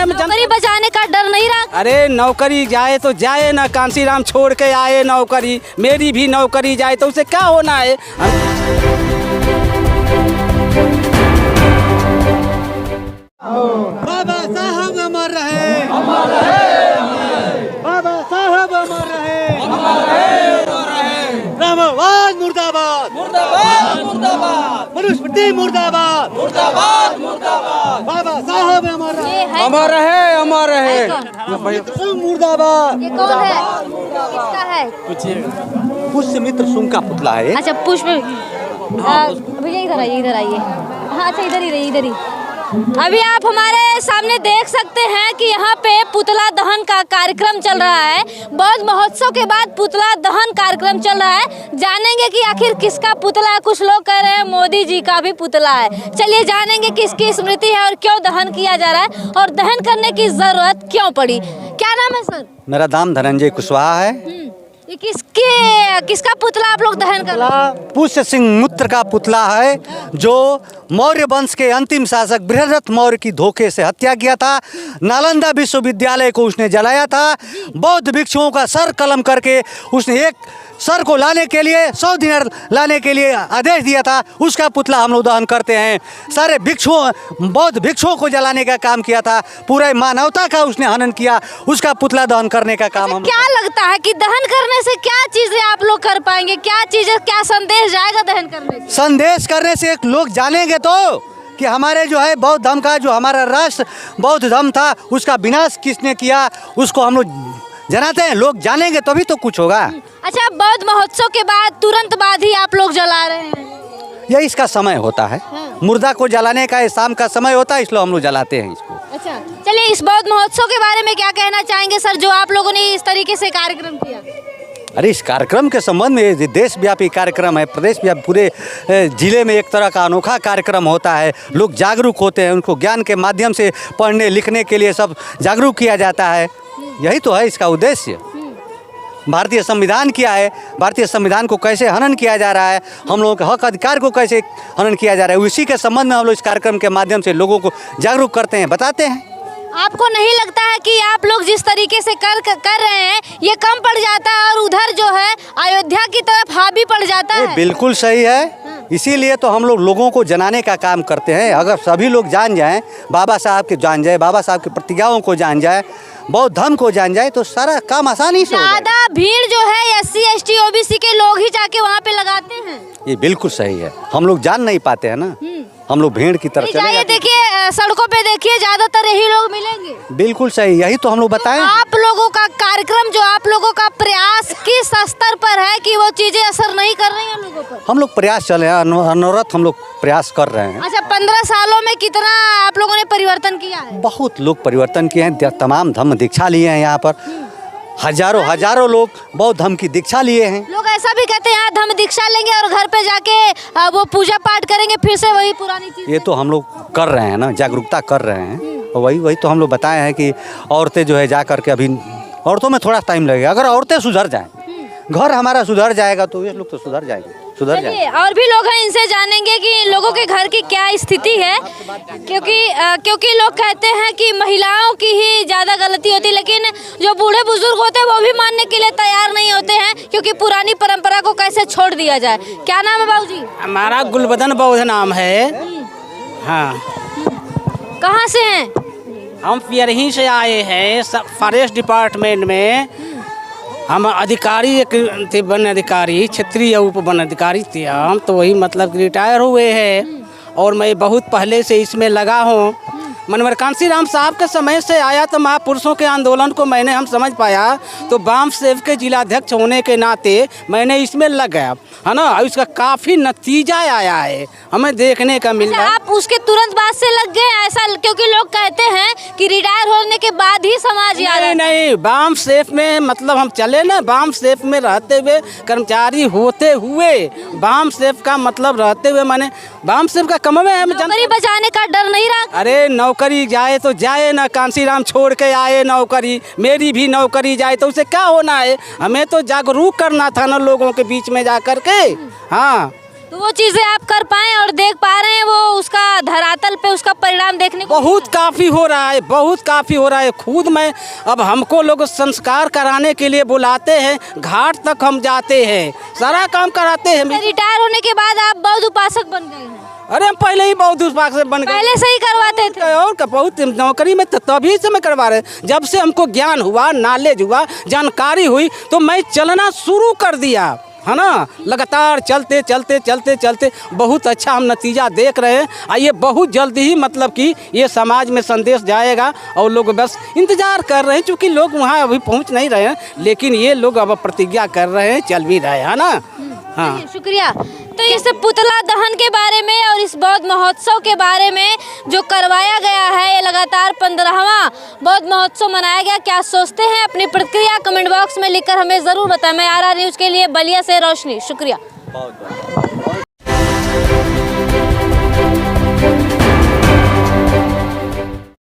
नौकरी बचाने का डर नहीं रहा? अरे नौकरी जाए तो जाए ना, कांसीराम छोड़ के आए नौकरी, मेरी भी नौकरी जाए तो उसे क्या होना है। बाबा साहब अमर रहे, अमर रहे, बाबा साहब अमर रहे, अमर रहे, रामवाद मुर्दाबाद, मुर्दाबाद मुर्दाबाद, मनुस्मृति मुर्दाबाद, मुर्दाबाद मुर्दाबाद, बाबा साहब अमर रहे, अमर रहे, अमर रहे, मुर्दाबाद। ये कौन है? किसका है? पुष्यमित्र सुंग का पुतला है। अच्छा पुष्प भैया इधर आइए, इधर आइए। हाँ अच्छा इधर ही रहिए, इधर ही। अभी आप हमारे सामने देख सकते हैं कि यहाँ पे पुतला दहन का कार्यक्रम चल रहा है। बौद्ध महोत्सव के बाद पुतला दहन कार्यक्रम चल रहा है। जानेंगे कि आखिर किसका पुतला है। कुछ लोग कह रहे हैं मोदी जी का भी पुतला है। चलिए जानेंगे किसकी स्मृति है और क्यों दहन किया जा रहा है और दहन करने की जरूरत क्यों पड़ी। क्या नाम है सर? मेरा नाम धनंजय कुशवाहा है। ये किसका पुतला आप लोग दहन कर रहे हैं? पुष्य सिंह मित्र का पुतला है, जो मौर्य वंश के अंतिम शासक बृहद्रथ मौर्य की धोखे से हत्या किया था। नालंदा विश्वविद्यालय को उसने जलाया था। बौद्ध भिक्षुओं का सर कलम करके उसने एक सर को लाने के लिए 100 दिनार लाने के लिए आदेश दिया था। उसका पुतला हम लोग दहन करते हैं। सारे भिक्षुओं, बौद्ध भिक्षुओं को जलाने का काम किया था। पूरे मानवता का उसने हनन किया। उसका पुतला दहन करने का काम हम। क्या लगता है कि दहन करने से क्या चीजें आप लोग कर पाएंगे? क्या चीजें, क्या संदेश जाएगा दहन करने से? संदेश करने से एक लोग जानेंगे तो कि हमारे जो है बौद्ध धर्म का, जो हमारा राष्ट्र बौद्ध धर्म था, उसका विनाश किसने किया, उसको हम लोग जनाते हैं। लोग जानेंगे तभी तो कुछ होगा। अच्छा बौद्ध महोत्सव के बाद तुरंत बाद ही आप लोग जला रहे हैं? यही इसका समय होता है। मुर्दा को जलाने का ये शाम का समय होता है, इसलिए हम लोग जलाते हैं इसको। अच्छा चलिए इस बौद्ध महोत्सव के बारे में क्या कहना चाहेंगे सर, जो आप लोगों ने इस तरीके से कार्यक्रम किया? अरे इस कार्यक्रम के संबंध में, ये देशव्यापी कार्यक्रम है, प्रदेश व्यापी पूरे जिले में एक तरह का अनोखा कार्यक्रम होता है। लोग जागरूक होते हैं, उनको ज्ञान के माध्यम से पढ़ने लिखने के लिए सब जागरूक किया जाता है। यही तो है इसका उद्देश्य। भारतीय संविधान क्या है, भारतीय संविधान को कैसे हनन किया जा रहा है, हम लोगों के हक अधिकार को कैसे हनन किया जा रहा है, उसी के संबंध में हम लोग इस कार्यक्रम के माध्यम से लोगों को जागरूक करते हैं, बताते हैं। आपको नहीं लगता है कि आप लोग जिस तरीके से कर रहे हैं ये कम पड़ जाता है और उधर जो है अयोध्या की तरफ हावी पड़ जाता है? बिल्कुल सही है। इसीलिए तो हम लोग लोगों को जनाने का काम करते हैं। अगर सभी लोग जान जाएं, बाबा साहब के जान जाए, बाबा साहब की प्रतिज्ञाओं को जान जाए, बौद्ध धर्म को जान जाए, तो सारा काम आसानी से हो जाए। ज्यादा भीड़ जो है SC ST OBC के लोग ही जाके वहाँ पे लगाते हैं। ये बिल्कुल सही है। हम लोग जान नहीं पाते हैं ना, हम लोग भीड़ की तरफ चले जाइए, जाते हैं। देखिए सड़कों पे देखिए ज्यादातर यही लोग मिलेंगे। बिल्कुल सही, यही तो हम लोग बताएं। आप लोगों का कार्यक्रम, जो आप लोगों का प्रयास किस स्तर पर है कि वो चीजें असर नहीं कर रही हैं लोगों पर? हम लोग प्रयास चल रहे हैं, अनवरत हम लोग प्रयास कर रहे हैं। अच्छा 15 सालों में कितना आप लोगों ने परिवर्तन किया है? बहुत लोग परिवर्तन किए हैं। तमाम धर्म दीक्षा लिए हैं। यहाँ पर हजारों लोग बौद्ध धर्म की दीक्षा लिए हैं। लोग ऐसा भी कहते हैं यहाँ धर्म दीक्षा लेंगे और घर पे जाके वो पूजा पाठ करेंगे, फिर से वही पुरानी चीज। ये तो हम लोग कर रहे हैं ना, जागरूकता कर रहे हैं। और वही तो हम लोग बताए हैं कि औरतें जो है जा करके, अभी औरतों में थोड़ा टाइम लगेगा। अगर औरतें सुधर जाएं, घर हमारा सुधर जाएगा तो ये लोग तो सुधर जाएंगे। और भी लोग हैं, इनसे जानेंगे कि लोगों के घर की क्या स्थिति है, क्योंकि लोग कहते हैं कि महिलाओं की ही ज़्यादा गलती होती है, लेकिन जो बूढ़े बुजुर्ग होते हैं वो भी मानने के लिए तैयार नहीं होते हैं, क्योंकि पुरानी परंपरा को कैसे छोड़ दिया जाए। क्या नाम है बाबूजी? हमारा गुलबदन बौद्ध नाम है। हाँ। कहाँ से हैं? हम पियरही से आए हैं, फॉरेस्ट डिपार्टमेंट में। हम अधिकारी एक थे, वन अधिकारी, क्षेत्रीय उप वन अधिकारी थे हम, तो वही मतलब रिटायर हुए हैं। और मैं बहुत पहले से इसमें लगा हूँ। मनोहर कांसीराम साहब के समय से आया तो महापुरुषों के आंदोलन को मैंने हम समझ पाया, तो वाम सेव के जिलाध्यक्ष होने के नाते मैंने इसमें लग गया, है ना। और इसका काफ़ी नतीजा आया है, हमें देखने का मिल रहा है। आप उसके तुरंत बाद से लग गए ऐसा? क्योंकि लोग कहते हैं कि रिटायर होने के बाद ही समाज याद आता है। नहीं, वाम सेफ में मतलब हम चले ना, वाम सेफ में रहते हुए, कर्मचारी होते हुए, वाम सेफ का मतलब रहते हुए, मैंने वाम सेफ का कम में नौकरी बचाने का डर नहीं रहा? अरे नौकरी जाए तो जाए ना, कांसीराम छोड़ के आए नौकरी, मेरी भी नौकरी जाए तो उसे क्या होना है। हमें तो जागरूक करना था ना लोगों के बीच में जा कर के। हाँ, तो तो वो चीजें आप कर पाए और देख पा रहे हैं, वो उसका धरातल पे उसका परिणाम देखने को बहुत काफ़ी हो रहा है, बहुत काफ़ी हो रहा है। खुद मैं अब हमको लोग संस्कार कराने के लिए बुलाते हैं, घाट तक हम जाते हैं, सारा काम कराते हैं। रिटायर होने के बाद आप बौद्ध उपासक बन गए हैं? अरे हम पहले ही बहुत उपासक बन गए, पहले से ही करवाते थे? और बहुत नौकरी में तभी से मैं करवा रहे, जब से हमको ज्ञान हुआ, नॉलेज हुआ, जानकारी हुई, तो मैं चलना शुरू कर दिया है ना। लगातार चलते चलते चलते चलते बहुत अच्छा हम नतीजा देख रहे हैं। आइए बहुत जल्दी ही मतलब कि ये समाज में संदेश जाएगा और लोग बस इंतजार कर रहे हैं, क्योंकि लोग वहाँ अभी पहुँच नहीं रहे हैं, लेकिन ये लोग अब प्रतिज्ञा कर रहे हैं, चल भी रहे हैं ना। हाँ, शुक्रिया। तो इस पुतला दहन के बारे में और इस बौद्ध महोत्सव के बारे में जो करवाया गया है, ये लगातार 15वां बौद्ध महोत्सव मनाया गया, क्या सोचते हैं? अपनी प्रतिक्रिया कमेंट बॉक्स में लिखकर हमें ज़रूर बताएं। मैं RR न्यूज़ के लिए बलिया से रोशनी, शुक्रिया।